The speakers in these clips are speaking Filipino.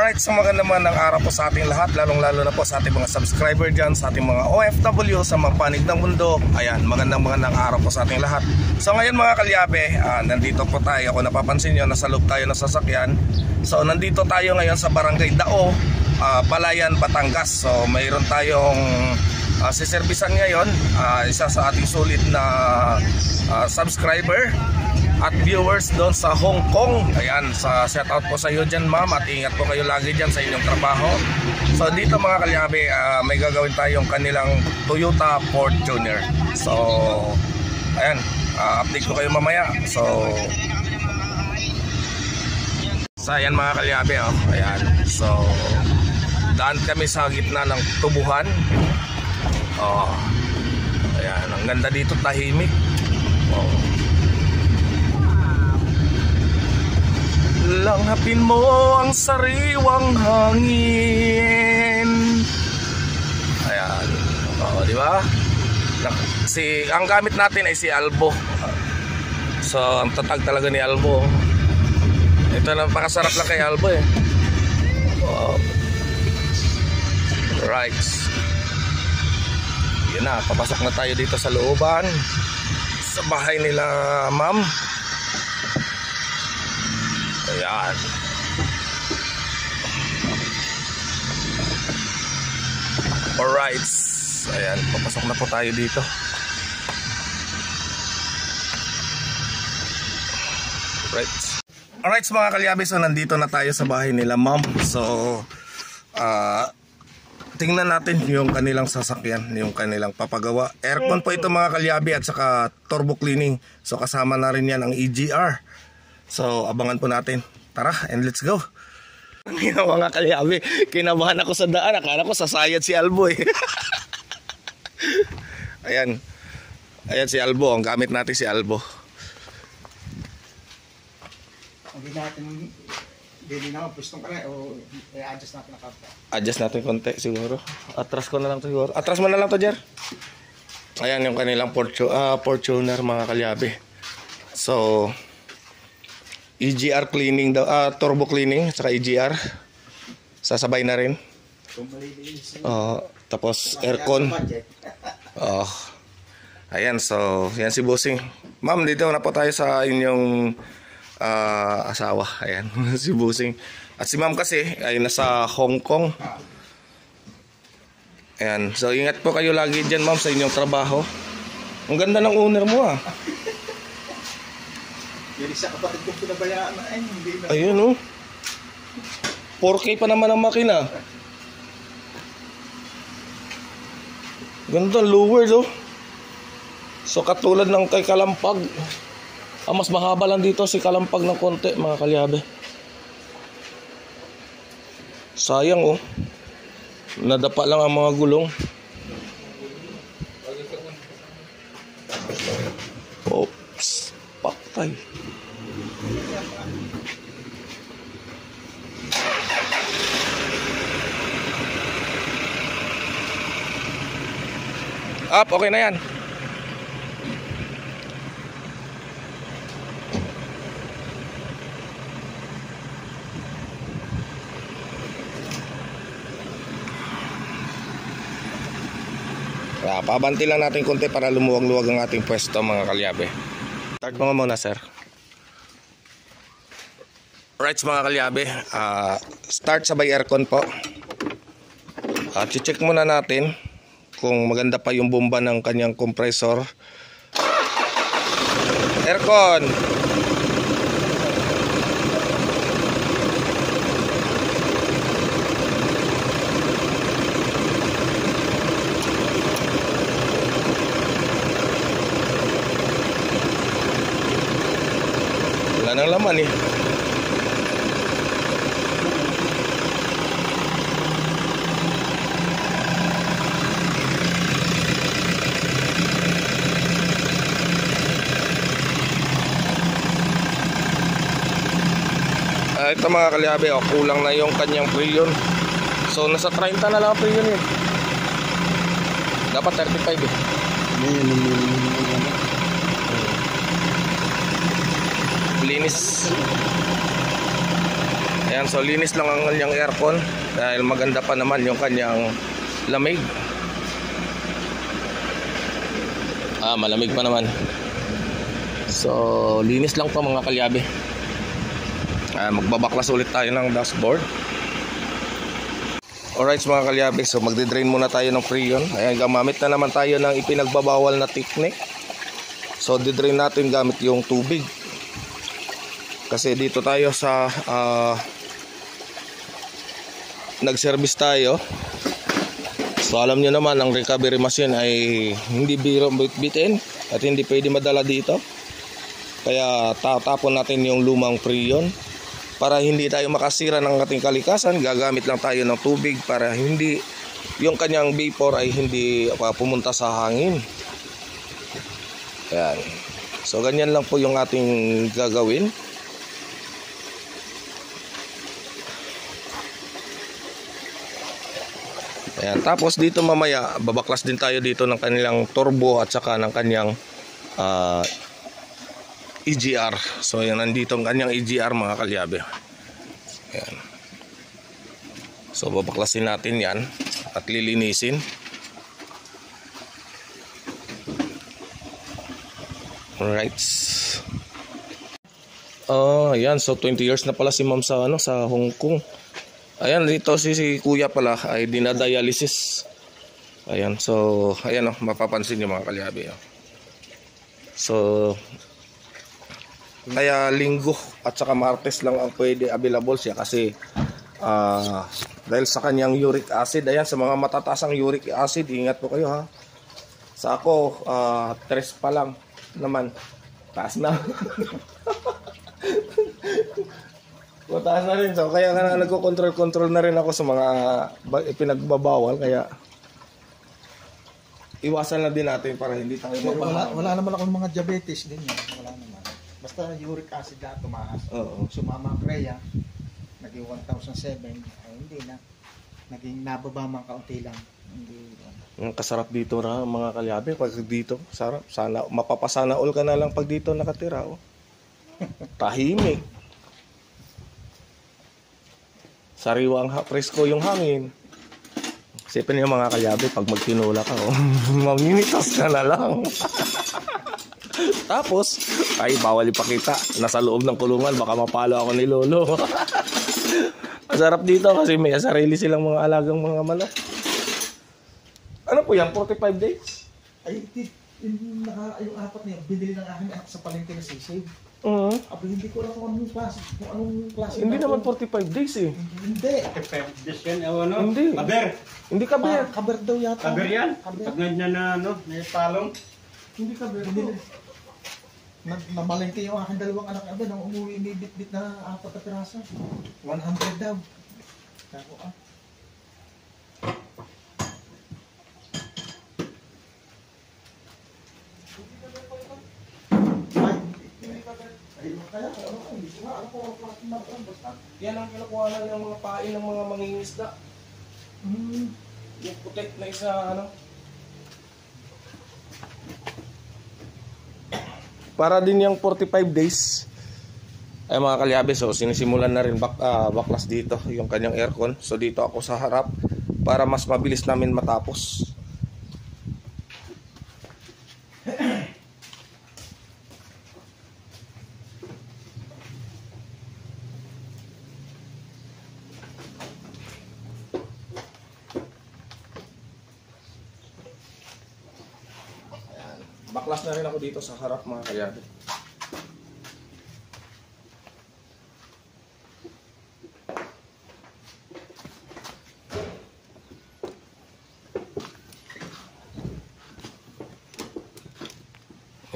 Alright, so magandang araw po sa ating lahat, lalong-lalo na po sa ating mga subscriber dyan, sa ating mga OFW sa mga panig ng mundo. Ayan, magandang araw po sa ating lahat. So ngayon mga kalyabe, nandito po tayo. Kung napapansin nyo, nasa loob tayo ng sasakyan. So nandito tayo ngayon sa Barangay Dao, Balayan, Batangas. So mayroon tayong siservisan ngayon, isa sa ating sulit na subscriber at viewers doon sa Hong Kong. Ayan, shout out po sa iyo dyan, ma'am, at ingat po kayo lagi dyan sa inyong trabaho. So dito mga kalyabe, may gagawin tayong kanilang Toyota Fortuner. So ayan, update ko kayo mamaya. So ayan mga kalyabe, ayan. So daan kami sa gitna ng tubuhan. Ayan, ang ganda dito, tahimik. Langhapin mo ang sariwang hangin. Ayan. Di ba? Ang gamit natin ay si Albo. So, ang tatag talaga ni Albo. Ito, napakasarap lang kay Albo eh. Right. Yun na, papasok na tayo dito sa looban, sa bahay nila ma'am. Ayan. Alright. Ayan, papasok na po tayo dito. Alright mga kalyabe, so nandito na tayo sa bahay nila ma'am. So tingnan natin yung kanilang sasakyan, yung kanilang papagawa. Aircon po ito mga kalyabe, at saka turbo cleaning. So kasama na rin yan ang EGR. So abangan po natin. Tara, and let's go. Mga kalyabe, kinabahan ako sa daan. Akala ko sasayad si Albo eh. Ayan. Ayan si Albo, ang gamit natin si Albo. Hindi na pwestong ka na o i-adjust natin na kapta. Adjust natin konti siguro. Atras ko na lang to siguro. Atras mo na lang to, Jer. Ayan yung kanilang Fortuner mga kalyabe. So EGR cleaning daw, turbo cleaning at saka EGR. Sasabay na rin. Tapos aircon. Ayan, so yan si Bossing. Ma'am, dito na po tayo sa inyong asawa. Ayan, si Bossing. At si ma'am kasi ay nasa Hong Kong. Ayan, so ingat po kayo lagi dyan ma'am sa inyong trabaho. Ang ganda ng owner mo ah. Yan isa kapatid kong pinabayaan na hindi na. Ayun 4K pa naman ang makina. Ganda, lower So katulad ng kay Kalampag. Mas mahaba lang dito si Kalampag ng konti mga kalyabe. Sayang nadapa lang ang mga gulong. Oops, paktay. Okay na yan. Pabanti lang natin konti para lumuwag-luwag ang ating pwesto mga kalyabe. Start mo muna sir. Right mga kalyabe, start sabay aircon po. Check muna natin kung maganda pa yung bomba ng kanyang compressor. Aircon. Wala nang laman eh. Ito mga kalyabe, kulang na yung kanyang preyon. So nasa 30 na lang ang preyon yun. Dapat 35 eh. Linis. Ayan, so linis lang ang kanyang aircon dahil maganda pa naman yung kanyang lamig. Malamig pa naman. So linis lang to mga kalyabe. Magbabaklas ulit tayo ng dashboard. Alright mga kalyabe, so magdi-drain muna tayo ng freon. Ayan, gamamit na naman tayo ng ipinagbabawal na technique. So di-drain natin gamit yung tubig. Kasi dito tayo sa nag-service tayo. So alam nyo naman, ang recovery machine ay hindi biro bitbitin at hindi pwede madala dito. Kaya tatapon natin yung lumang freon para hindi tayo makasira ng ating kalikasan. Gagamit lang tayo ng tubig para hindi yung kanyang vapor ay hindi pumunta sa hangin. Ayan. So ganyan lang po yung ating gagawin. Ayan, tapos dito mamaya babaklas din tayo dito ng kanilang turbo at saka ng kanyang EGR. So ayan, nandito ang kanyang EGR mga kalyabe. Ayan. So babaklasin natin yan at lilinisin. Alright. Ayan, so 20 years na pala si ma'am sa Hong Kong. Ayan, dito si kuya pala ay dinadialysis. Ayan, so ayan mapapansin niyo mga kalyabe. So kaya linggo at saka martes lang ang pwede available siya kasi dahil sa kanyang uric acid. Ayan, sa mga matataas ang uric acid, ingat po kayo ha. Sa ako 3 pa lang naman. Taas na. Mataas na rin. So kaya nga nagko-control na rin ako sa mga pinagbabawal. Kaya iwasan na din natin para hindi tayo wala naman ako ng mga diabetes din yan. Wala naman. Basta uric acid na tumaas. Sumama ang kreya. Naging 1,007. Ay hindi na. Naging nababa man kaunti lang. Hindi. Ang kasarap dito na mga kalyabe. Pag dito, sarap. Sana, mapapasana all ka na lang pag dito nakatira. Tahimik. Sariwang presko yung hangin. Isipin niyo mga kalyabe, pag magtinula ka, mamimitas ka na lang. Tapos, ay bawal ipakita. Nasa loob ng kulungan, baka mapalo ako ni lolo. Masarap dito kasi may sarili silang mga alagang mga manok. Ano po yan? 45 days? Ay, yung 4 na yun, binili ng aking anak sa palengke na sisig. Aba, hindi ko lang kung anong klase. Hindi naman 45 days eh. Hindi. 45 days yan, ano? Hindi. Kaber. Hindi kaber. Kaber daw yata. Kaber yan? Kaber. Pag na palong. Hindi kaber. Hindi. Namalengke yung aking 2 anak. Aba, nang umuwi, may bit-bit na 4 na piraso. 100 daw. Kako Yan ang kinukuha na ng mga pain ng mga mangingisda. Yung putek na isa, para din yung 45 days. Ay mga kalyabe, so sinisimulan na rin baklas dito yung kanyang aircon. So dito ako sa harap para mas mabilis namin matapos. Baklas na rin ako dito sa harap mga kalyabe.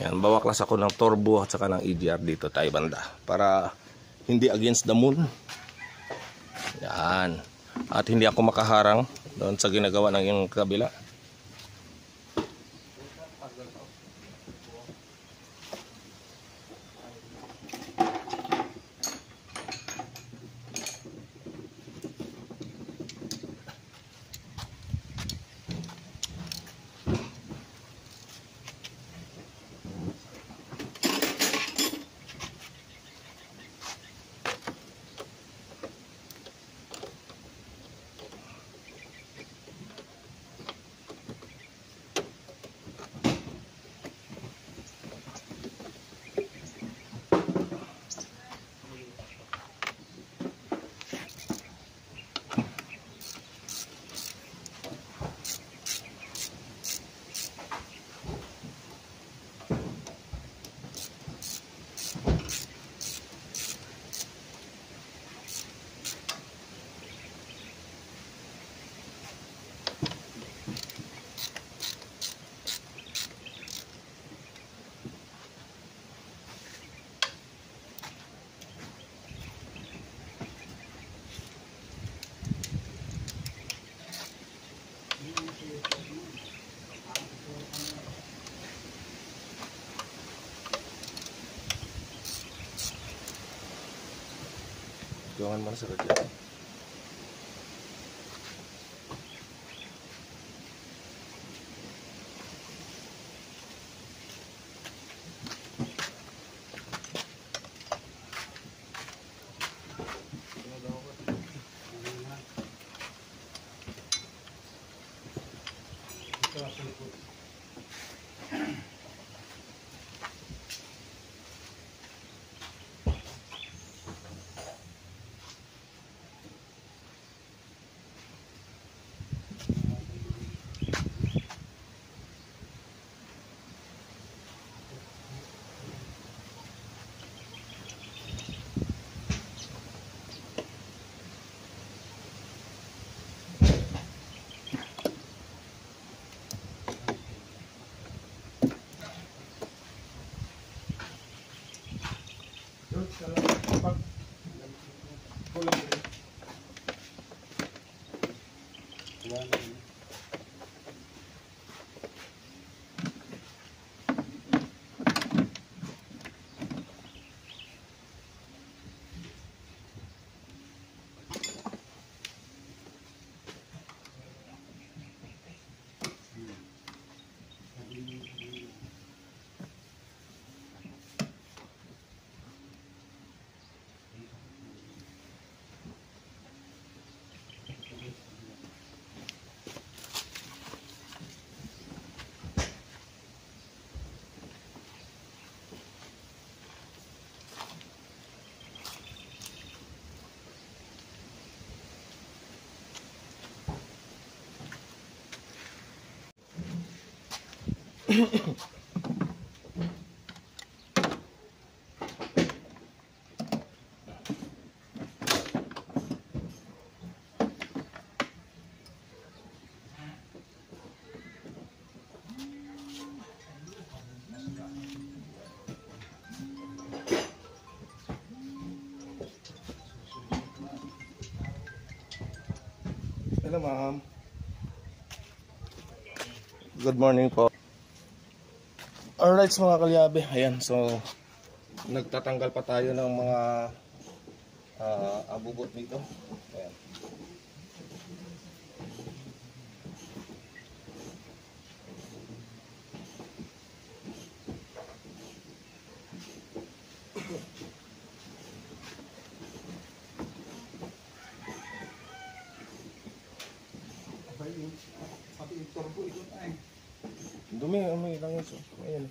Yan, babaklas ako ng turbo at saka ng EGR dito tayo banda para hindi against the moon. Yan. At hindi ako makaharang doon sa ginagawa ng yung kabila. Kailangan mo na sa radyo. Hello, ma'am. Good morning po. Alright, mga kalyabe. Ayan, so nagtatanggal pa tayo ng mga abubot dito. Ayan. Pati yung turbo ito ay. Dumi lang yun. So, ayan.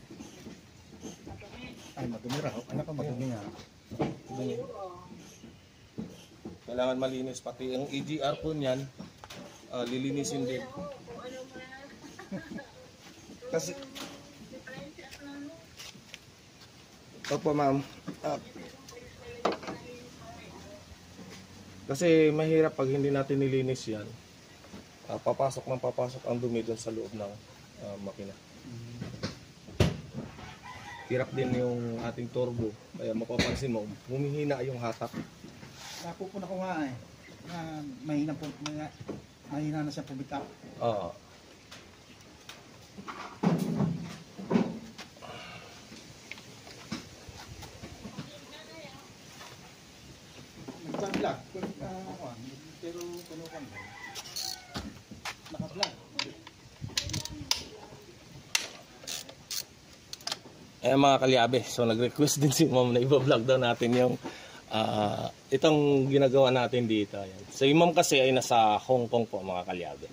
Ay, madumi raw. Ano ka madumi nga? Dumi. Kailangan malinis. Pati yung EGR po niyan, lilinisin din. Kasi, opo ma'am. Kasi mahirap pag hindi natin nilinis yan. Papasok ang dumi doon sa loob ng makina. Hirap din yung ating turbo. Kaya mapapansin mo, humihina yung hatak. Napupuna ko nga eh. Mahina na siya pumitak. Oo. Nagpa-vlog. Pero kunukan ba? Naka-vlog. Mga kalyabe, so nag-request din si ma'am na i-vlog daw natin yung itong ginagawa natin dito. Ayan. So yung ma'am kasi ay nasa Hong Kong po, mga kalyabe.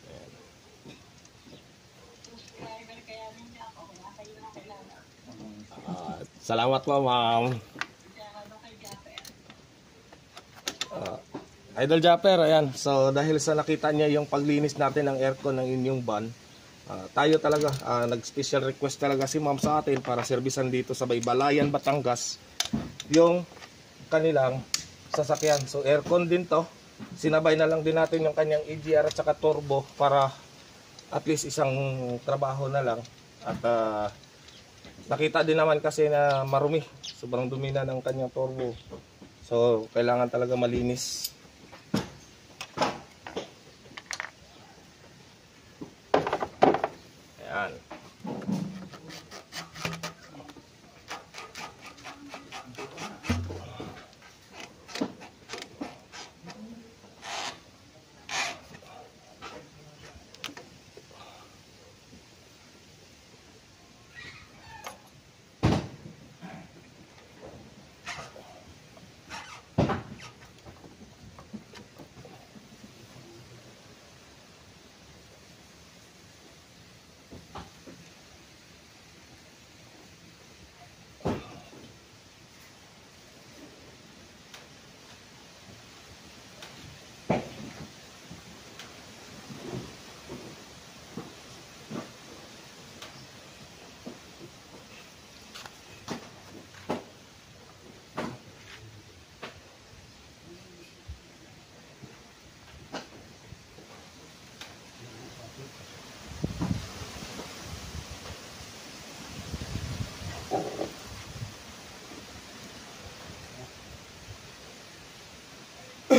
Ayan. Salamat po, ma'am. Idol Japper, ayan. So dahil sa nakita niya yung paglinis natin ng aircon ng inyong van, tayo talaga, nag-special request talaga si ma'am sa atin para servisan dito sa Baybalayan, Batangas yung kanilang sasakyan. So aircon din to, sinabay na lang din natin yung kanyang EGR at saka turbo para at least isang trabaho na lang. At nakita din naman kasi na marumi, sobrang dumi na ng kanyang turbo. So kailangan talaga malinis. Ayan.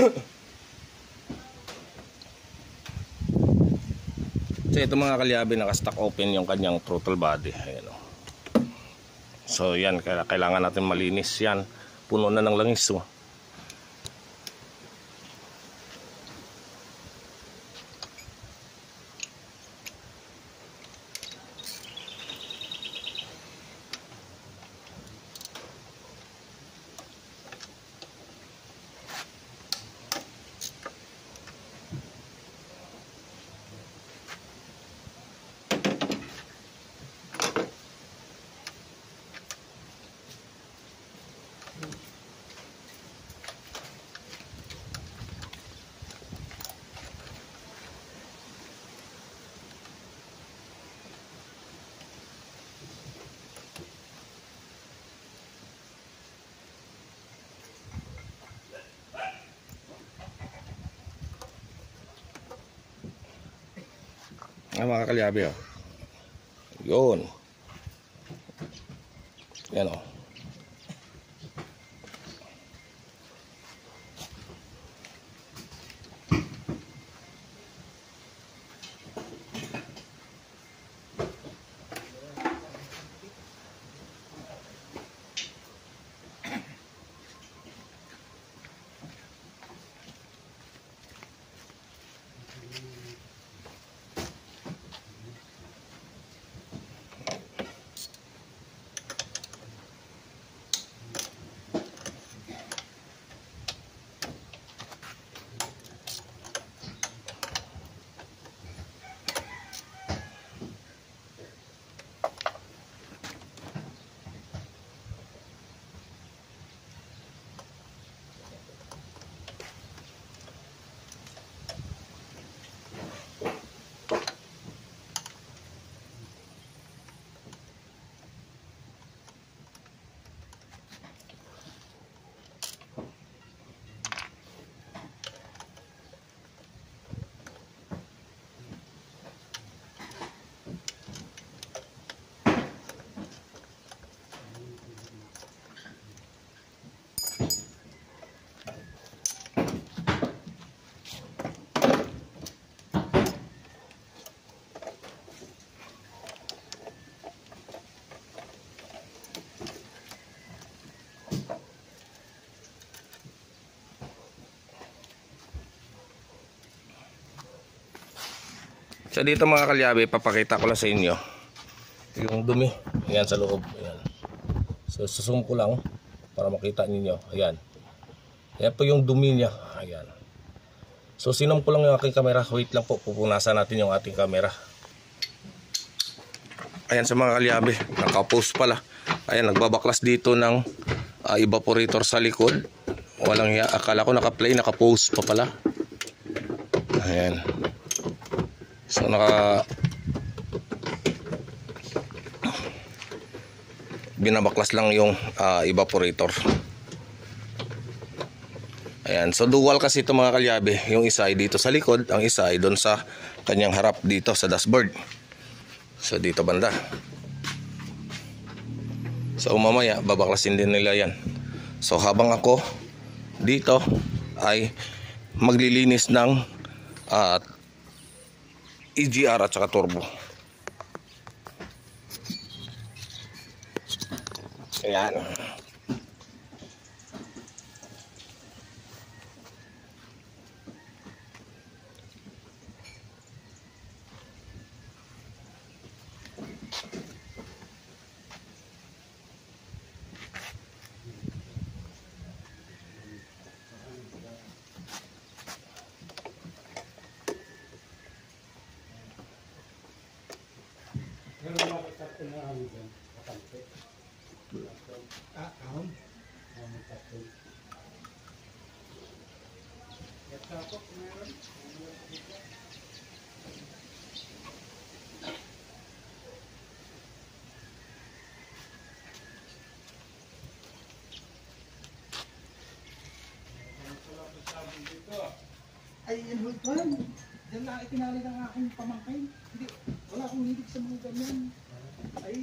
So ito mga kalyabe, naka-stock open yung kanyang throttle body. Ayan, oh. So yan, kailangan natin malinis yan. Puno na ng langis, oh. Mga kalyabe, oh. Yun. Yan, oh. So dito mga kalyabe, papakita ko lang sa inyo yung dumi. Ayan sa loob. Ayan. So susum ko lang para makita ninyo. Ayan. Ayan po yung dumi niya. Ayan. So sinom ko lang yung aking camera. Wait lang po, pupunasan natin yung ating camera. Ayan sa mga kalyabe, naka-post pala. Ayan, nagbabaklas dito ng evaporator sa likod. Walang hiya. Akala ko naka-play, naka-post pa pala. Ayan. So binabaklas lang yung evaporator. Ayan, so dual kasi ito mga kalyabe. Yung isa ay dito sa likod, ang isa ay doon sa kanyang harap dito sa dashboard. So dito banda. So mamaya babaklasin din nila yan. So habang ako dito ay maglilinis ng EGR at saka turbo. Ayan. Ay, yan hold pan. Diyan lang itinali ng aking pamangkin. Hindi, wala akong hilig sa mga ganyan. Ay,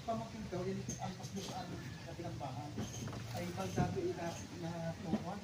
pamangkin daw, yan ang takbo sa ating bahay. Ay, bagdado na tuwan.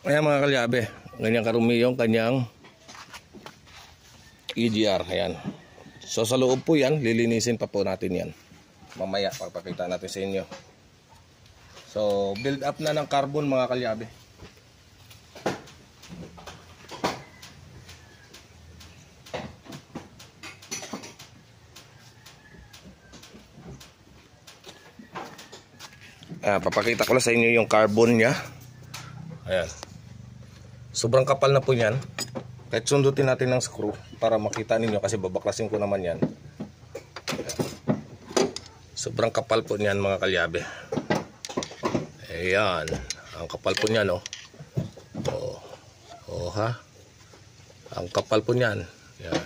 Ayan mga kalyabe, ganyan karumi yung kanyang EGR. Ayan. So sa loob po yan, lilinisin pa po natin yan. Mamaya papakita natin sa inyo. So build up na ng carbon mga kalyabe. Ayan, papakita ko lang sa inyo yung carbon nya. Ayan. Sobrang kapal na po yan. Kahit sundutin natin ng screw para makita ninyo kasi babaklasin ko naman yan. Sobrang kapal po niyan mga kalyabe. Ayan. Ang kapal po niyan, oh. Oh. Oh ha. Ang kapal po niyan. Ayan.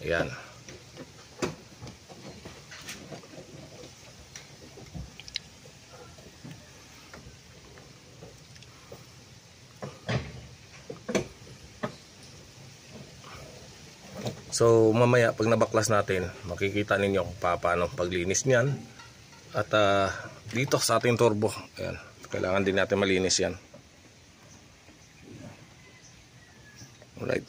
Ayan. So mamaya pag nabaklas natin, makikita ninyo kung paano paglinis niyan. At dito sa ating turbo, ayan, kailangan din natin malinis yan. Alright.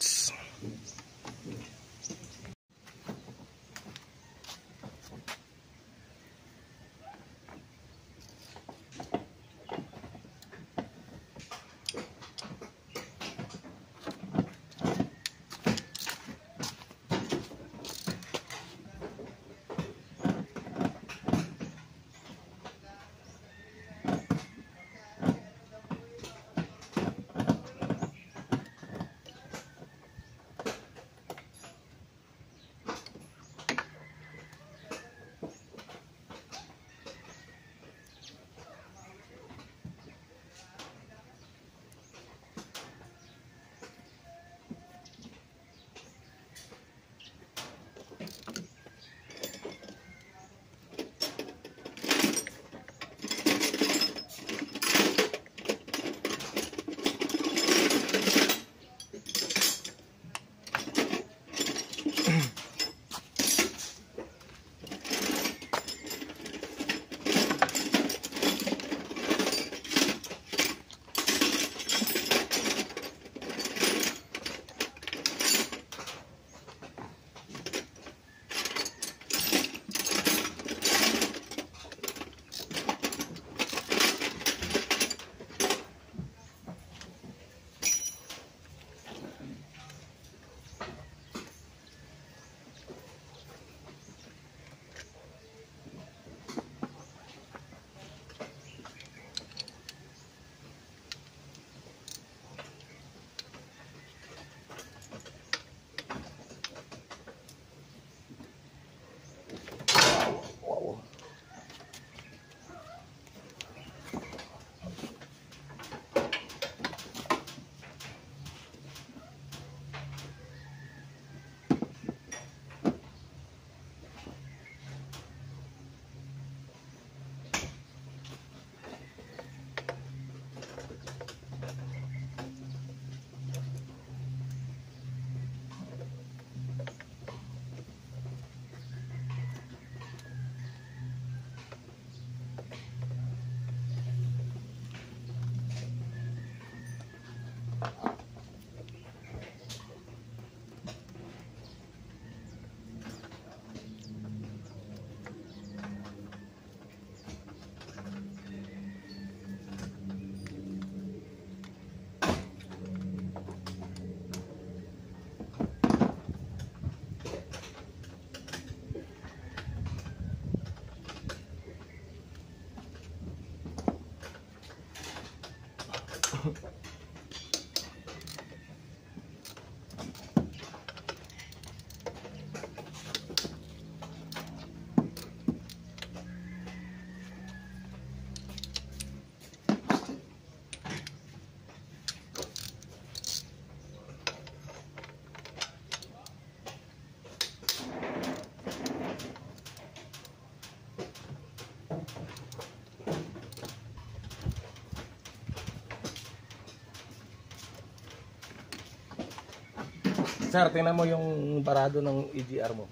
Sir, tingnan mo yung parado ng EGR mo.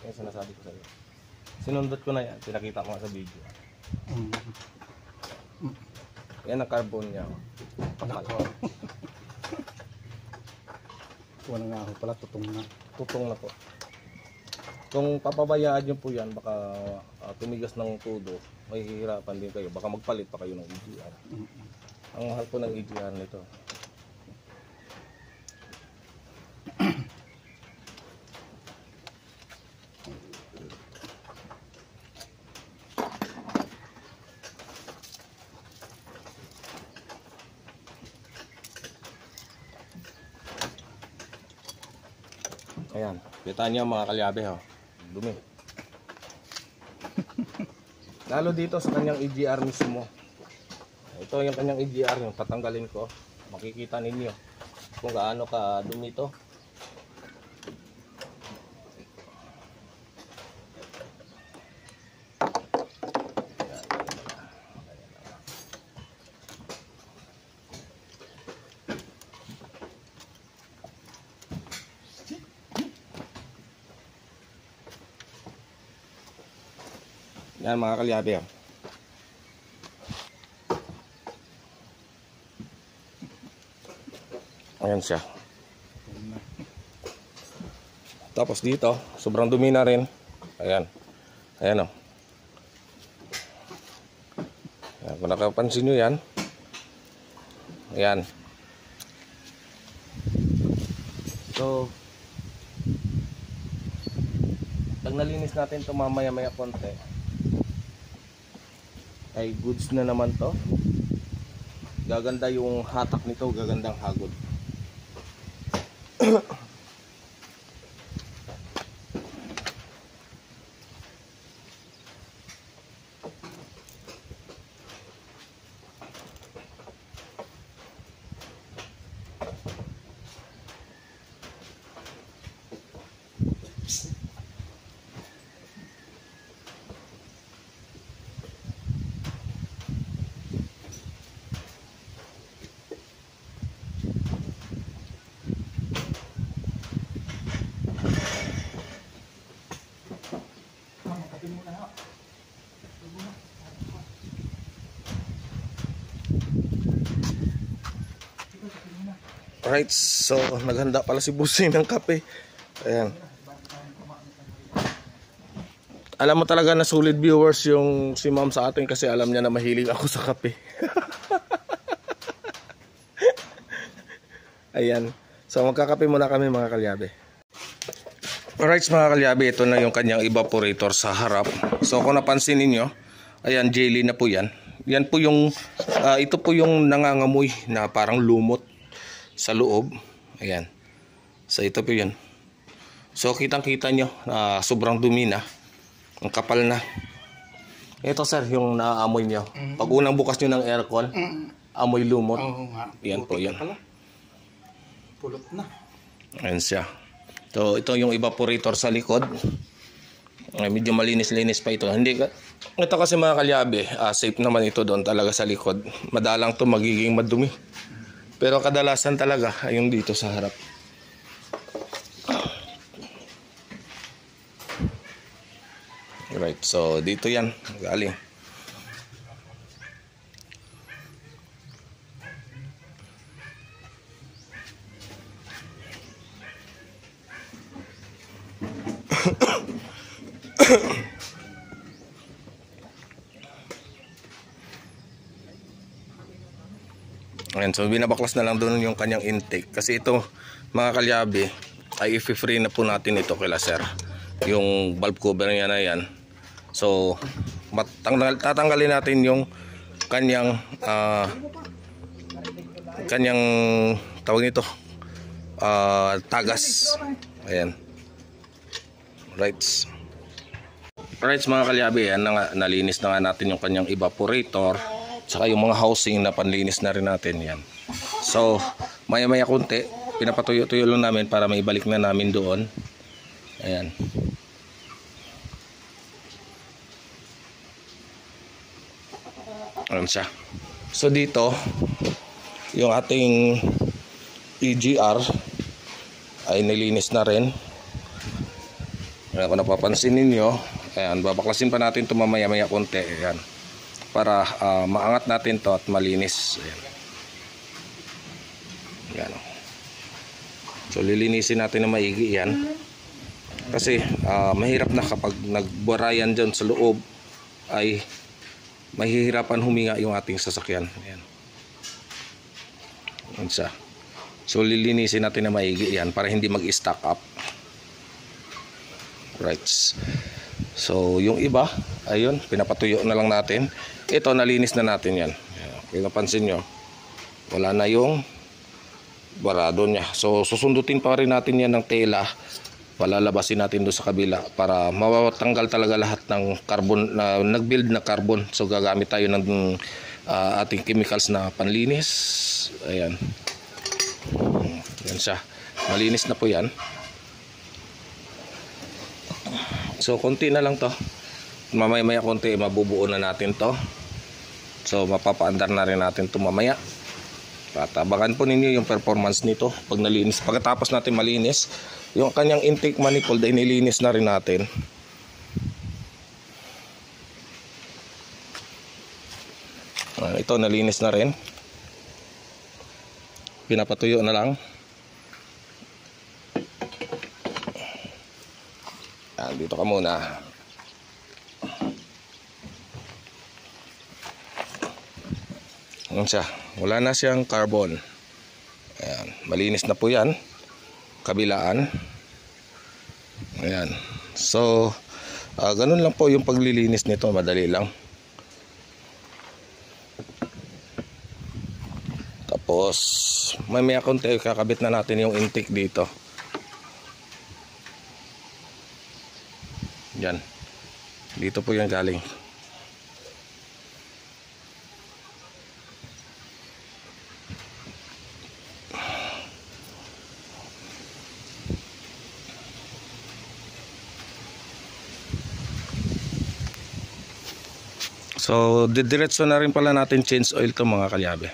Yung sinasabi ko sa'yo. Sinundot ko na yan. Pinakita ko nga sa video. Yan ang carbon niya. Wala nga ako pala, tutong na. Tutong na po. Kung papabayaan nyo po yan, baka tumigas ng tudo, mahihirapan din kayo. Baka magpalit pa kayo ng EGR. Ang mahal po ng EGR nito. Ayan, kita niyo mga kalyabe, ho. Dumi. Lalo dito sa kanyang EGR mismo. Ito yung kanyang EGR, yung tatanggalin ko. Makikita ninyo kung gaano ka dumi ito. Yan mga kalyabe. Ayan siya. Tapos dito, sobrang dumi na rin. Ayan. Ayan o. Ayan, kung nakapansin nyo yan. Ayan. So, pag nalinis natin ito mamaya-maya konti, ay goods na naman to. Gaganda yung hatak nito, gagandang hagod. Alright, so naghanda pala si Busing ng kape. Ayan. Alam mo talaga na solid viewers yung si ma'am sa atin kasi alam niya na mahilig ako sa kape. Ayan. So magkakape muna kami mga kalyabe. Alright mga kalyabe, ito na yung kanyang evaporator sa harap. So kung napansin ninyo, ayan, jelly na po yan. Yan po yung, ito po yung nangangamoy na parang lumot sa loob. Ayan. So ito po yun. So kitang kita nyo sobrang dumi na. Ang kapal na. Ito sir yung naaamoy nyo. Pag unang bukas nyo ng aircon, amoy lumot. Yan po yan. Pulot na. Ayan siya. So ito yung evaporator sa likod. Medyo malinis-linis pa ito. Ito kasi mga kalyabe, safe naman ito doon talaga sa likod. Madalang to magiging madumi. Pero kadalasan talaga ay yung dito sa harap. Right, so dito yan galing. Ayan, so binabaklas na lang doon yung kanyang intake. Kasi ito mga kalyabe ay i-free na po natin ito kila sir. Yung valve cover niya na yan. So tatanggalin natin yung kanyang tawag nito tagas. Ayan. Right. Right mga kalyabe, yan nalinis na nga natin yung kanyang evaporator. Saka yung mga housing na panlinis na rin natin yan. So maya-maya konti pinapatuyo-tuyo lang namin para maibalik na namin doon. Ayan. Ayan siya. So dito yung ating EGR ay nilinis na rin. Ayan, kung napapansin ninyo, ayan, babaklasin pa natin ito mamaya-maya konti. Ayan. Para maangat natin to at malinis. Ayan. Ayan. So lilinisin natin na maigi yan. Kasi mahirap na kapag nagbarayan dyan sa loob ay mahihirapan huminga yung ating sasakyan. Ayan. Ayan siya. So lilinisin natin na maigi yan para hindi mag-stack up. Right. So yung iba, ayun, pinapatuyo na lang natin. Ito nalinis na natin yan. Kung napansin nyo, wala na yung barado niya. So susundutin pa rin natin yan ng tela. Palalabasin natin doon sa kabila para mawatanggal talaga lahat ng carbon na nag-build na carbon. So gagamit tayo ng ating chemicals na panlinis. Ayan. Yan siya. Malinis na po yan. So konti na lang to. Mamaya-maya konti mabubuo na natin to. So mapapaandar na rin natin to mamaya. Patabangan po ninyo yung performance nito pag nalinis. Pagkatapos natin malinis, yung kanyang intake manifold ay nilinis na rin natin. Ito nalinis na rin. Pinapatuyo na lang. Dito ka muna. Ayan siya. Wala na siyang carbon. Ayan. Malinis na po yan. Kabilaan. Ayan. So, ganun lang po yung paglilinis nito. Madali lang. Tapos, may konti kakabit na natin yung intake dito. Yan. Dito po yan galing. So, didiretso na rin pala natin change oil to mga kalyabe.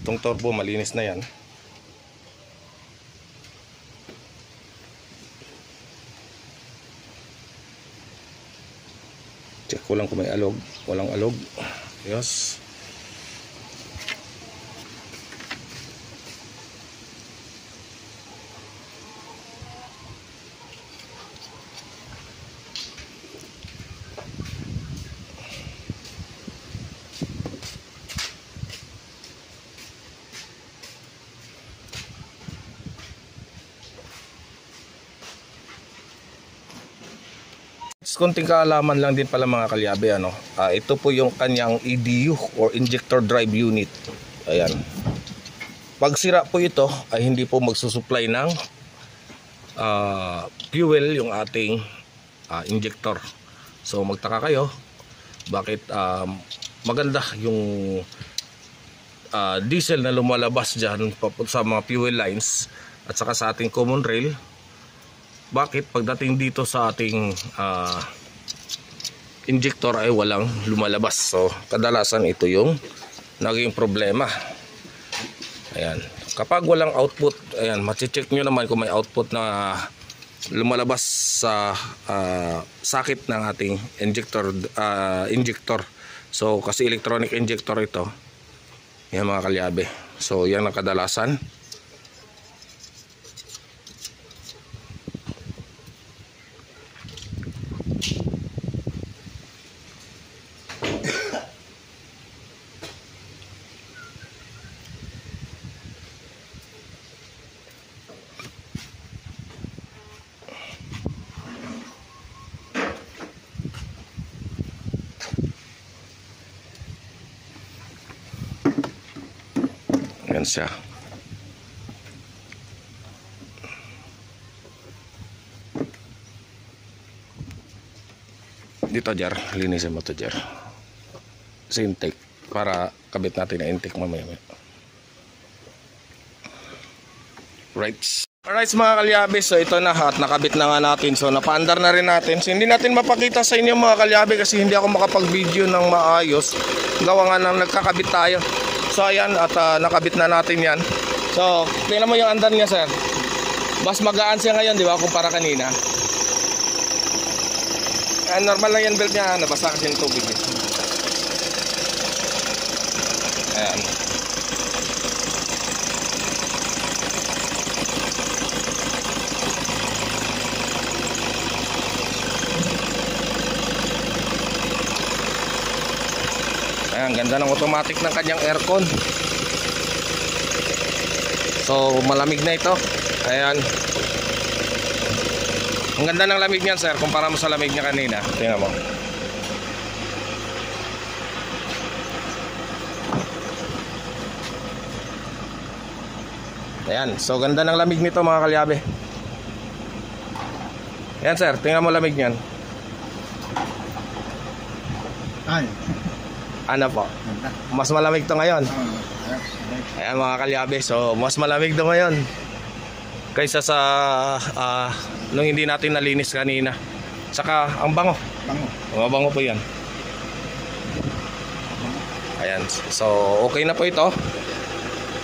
Itong turbo malinis na yan. Check ko lang kung may alog. Walang alog. Yes. Konting kaalaman lang din pala mga kalyabe, ano. Ito po yung kanyang EDU or injector drive unit. Ayan. Pag sira po ito ay hindi po magsusupply ng fuel yung ating injector. So magtaka kayo bakit maganda yung diesel na lumalabas dyan sa mga fuel lines at saka sa ating common rail. Bakit pagdating dito sa ating injector ay walang lumalabas? So kadalasan ito yung naging problema. Ayan. Kapag walang output, ayan, mache-check nyo naman kung may output na lumalabas sa sakit ng ating injector. So kasi electronic injector ito. Yan mga kalyabe. So yan ang kadalasan. Yan siya. Dito jar, linisin mo to jar. Sa intake para kabit natin na intake mamaya. Right. Alright mga kalyabe, so ito na at nakabit na nga natin. So napaandar na rin natin. So hindi natin mapakita sa inyo mga kalyabe kasi hindi ako makapag-video ng maayos. Gawa nga nang nagkakabit tayo. So ayan at nakabit na natin yan. So tingnan mo yung andar niya sir. Mas magaan siya ngayon di ba kumpara kanina. Normal lang yan belt niya, nabasa kasi yung tubig. Ayan. Ayan, ganda ng automatic ng kanyang aircon. So malamig na ito. Ayan. Ang ganda ng lamig niyan sir, kumpara mo sa lamig niya kanina. Tingnan mo. Ayan, so ganda ng lamig nito mga kalyabe. Ayan sir, tingnan mo lamig niyan. Ay. Ano po? Mas malamig to ngayon. Ayan mga kalyabe, so mas malamig to ngayon kaysa sa nung hindi natin nalinis kanina. Saka ang bango. Mabango po yan. Ayan, so okay na po ito.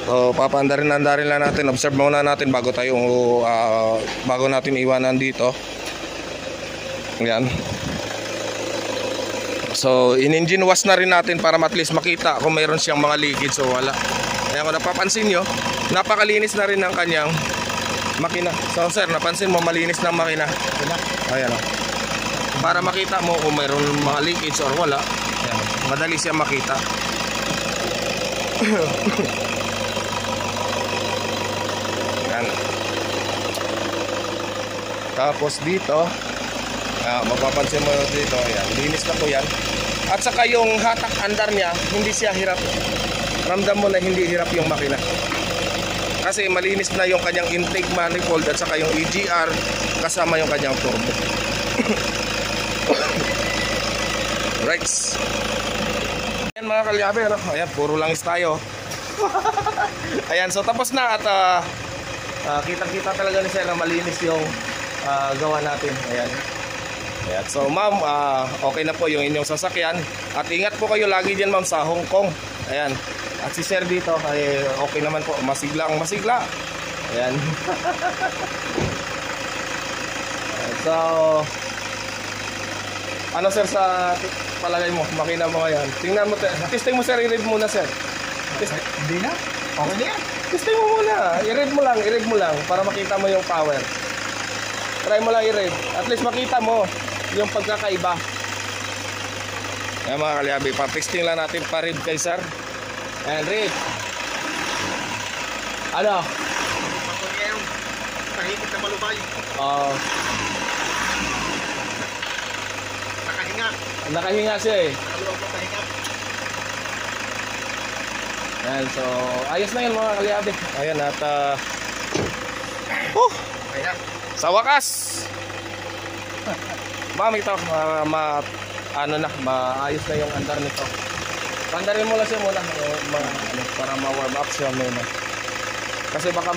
So papaandarin lang natin, observe muna natin bago natin iwanan dito. Yan. So in-engine wash na rin natin para at least makita kung mayroon siyang mga leakage o wala. Kaya kung napapansin nyo, napakalinis na rin ng kanyang makina. So sir, napansin mo malinis ng makina? Ayan o. Para makita mo kung mayroon mga leakage or wala. Ayan, madali siya makita. Ayan. Tapos dito, mapapansin mo dito, ayan, linis na po yan. At saka yung hatak andar niya, hindi siya hirap. Ramdam mo na hindi hirap yung makina. Kasi malinis na yung kanyang intake manifold at saka yung EGR kasama yung kanyang turbo. Right. Ayan mga kalyabe, ano? Ayan, puro langis tayo. Ayan, so tapos na at kitang-kita talaga ni Sir na malinis yung gawa natin. Ayan. Ayan. So ma'am, okay na po yung inyong sasakyan. At ingat po kayo lagi dyan ma'am sa Hong Kong. Ayan. At si Sir dito ay okay naman po. Masigla. Ayan. So ano Sir sa palagay mo? Makina mo ngayon. Tingnan mo, testing mo Sir, i-rev muna Sir. Hindi na? Okay na yan. Testing mo muna. I-rev mo lang para makita mo yung power. Try mo lang i-rev. At least makita mo yung pagkakaiba. Ayan mga kalyabi, pa-testing lang natin pa-rev kay Sir. Ayan, rev. Ano? Patuloy yung tahimik na malubay. Nakahinga siya eh. Nakaluwag na pahinga. Ayan, so ayos na yun mga kalyabi. Ayan at Okay na. sa wakas ma'am ito maayos na yung andar nito. Pandarin mo lang siya muna para ma-warm up siya muna. Kasi baka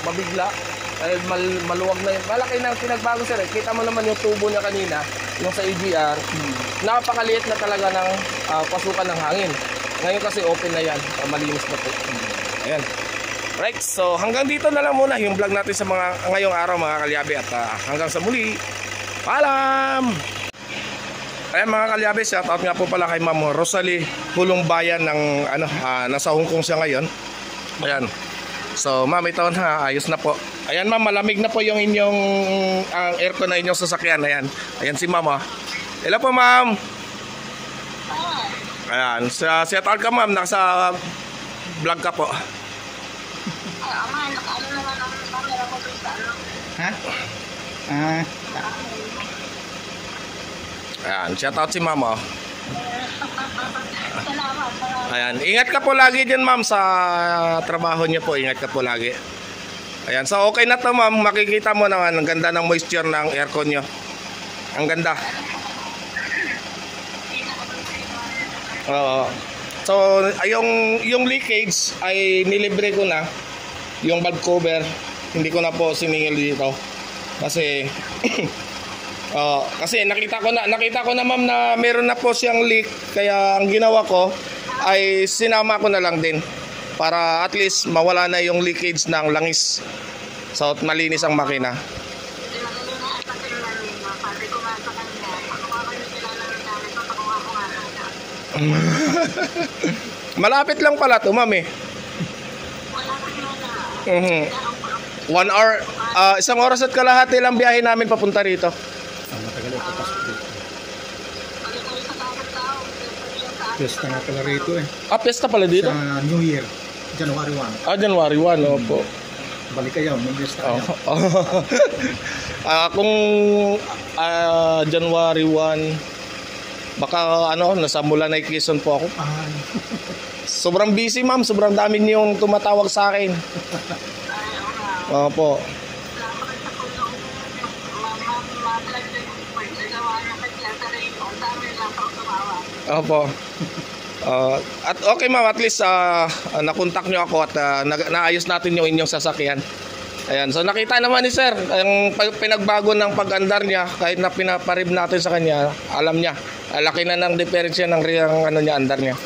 mabigla ay maluwag na yun. Malaki na pinagbago Sir eh. Kita mo naman yung tubo niya kanina, yung sa EGR. Napakaliit na talaga ng pasukan ng hangin. Ngayon kasi open na yan, malinis na po. Ayan. Right, so hanggang dito na lang muna yung vlog natin sa ngayong araw mga kalyabe. At hanggang sa muli, paalam! Ayan mga kalyabe, shout out nga po pala kay Ma'am Rosalie Hulong Bayan ng nasa Hong Kong siya ngayon. Ayan. So ma'am, ito na, ayos na po. Ayan ma'am, malamig na po yung inyong aircon na inyong sasakyan. Ayan, ayan si ma'am. Hello po ma'am. Ayan, shout out ka ma'am, nasa vlog ka po. Ha? Ayan, shout out si ma'am. Ayan, ingat ka po lagi dyan ma'am sa trabaho niyo po, ingat ka po lagi. Ayan, so okay na to ma'am, makikita mo naman ang ganda ng moisture ng aircon nyo. Ang ganda. Oo. So yung leakage ay nilibre ko na, yung valve cover hindi ko na po siningil dito kasi kasi nakita ko na ma'am na meron na po siyang leak, kaya ang ginawa ko ay sinama ko na lang din para at least mawala na yung leakage ng langis. So malinis ang makina. Malapit lang pala to ma'am eh. 1 hour, isang oras at kalahati lang biyahe namin papunta rito. Matagal ito pasok dito. Pesta nga pala rito eh. Pesta pala dito? Sa New Year, January 1. January 1, opo. Balik kayo, may pesta kayo. Kung January 1, baka nasa Mulanay, Quezon po ako. Sobrang busy ma'am, sobrang dami niyong tumatawag sa akin. Opo. Opo. At okay ma'am, at least nakontak nyo ako at naayos natin yung inyong sasakyan. Ayan, so nakita naman ni Sir ang pinagbago ng pag-andar niya. Kahit na pinaparib natin sa kanya, alam niya, laki na ng diferensya ng andar niya.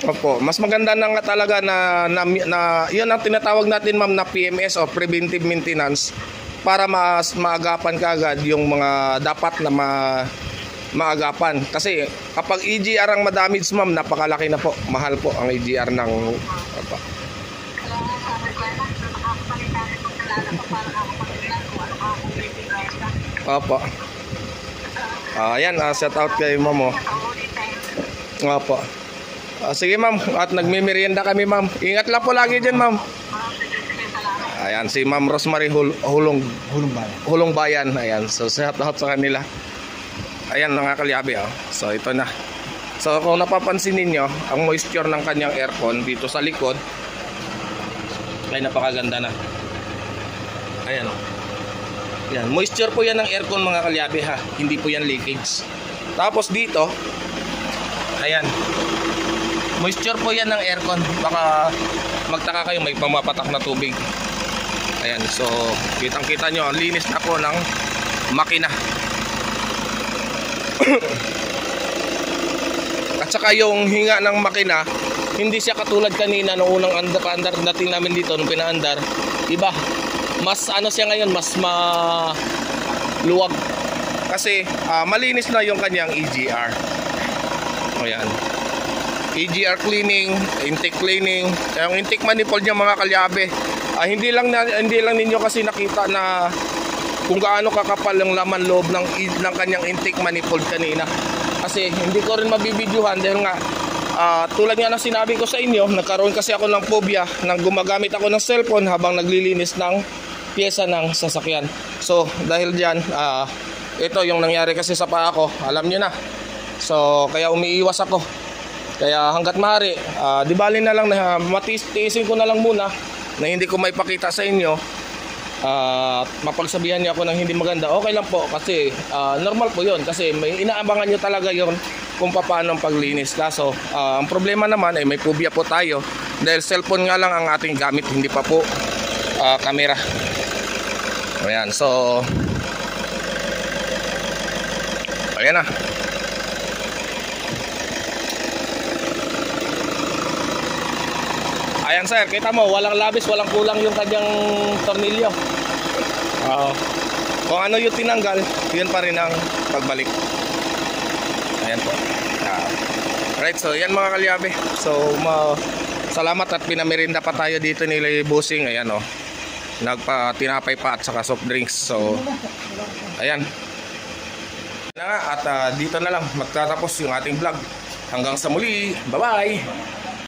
Opo, mas maganda na nga talaga na yun ang tinatawag natin ma'am na PMS o preventive maintenance para mas maagapan kaagad yung mga dapat na maagapan. Kasi kapag EGR ang madamage ma'am, napakalaki na po. Mahal po ang EGR ng opo. Opo. Ayan, shout out kay ma'am. Opo. Sige ma'am, at nagmimerienda kami ma'am. Ingat lang po lagi dyan ma'am. Ayan, si Ma'am Rosemary Hulong Bayan. Ayan, so shout out sa kanila. Ayan mga kalyabe. So ito na. So kung napapansin ninyo, ang moisture ng kanyang aircon dito sa likod ay napakaganda na. Ayan. Ayan, moisture po yan ng aircon mga kalyabe ha. Hindi po yan leakage. Tapos dito, ayan, moisture po yan ng aircon. Baka magtaka kayo, may pamapatak na tubig. Ayan, so kitang-kita nyo, ang linis na po ng makina. At saka yung hinga ng makina, hindi siya katulad kanina noong unang andar dating namin dito, nung pinaandar. Iba, mas ano siya ngayon, mas maluwag. Kasi malinis na yung kanyang EGR. Ayan, EGR cleaning, intake cleaning. Yung intake manifold niya mga kalyabe, hindi lang ninyo kasi nakita na kung gaano kakapal ang laman loob ng kanyang intake manifold kanina. Kasi hindi ko rin mabibidyuhan dahil nga tulad nga ng sinabi ko sa inyo, nagkaroon kasi ako ng phobia nang gumagamit ako ng cellphone habang naglilinis ng pyesa ng sasakyan. So dahil dyan, ito yung nangyari kasi sa paa ko, alam nyo na. So kaya umiiwas ako. Kaya hanggat maaari, di bali na lang na matiisin ko na lang muna na hindi ko maipakita sa inyo. Mapagsabihan niyo ako ng hindi maganda, okay lang po kasi normal po yun. Kasi may inaabangan nyo talaga yon kung paano ang paglinis. Kaso ang problema naman ay may phobia po tayo dahil cellphone nga lang ang ating gamit, hindi pa po camera. Ayan, so ayan na. Ayan sir, kita mo, walang labis, walang kulang yung kanyang tornilyo. Kung ano yung tinanggal, yun pa rin ang pagbalik. Ayan po. Right, so yan mga kalyabe. So salamat at pinamerinda pa tayo dito ni Bossing. Ayan o, nagpa-tinapay pa at saka soft drinks. So ayan na nga, at dito na lang magtatapos yung ating vlog. Hanggang sa muli, bye bye.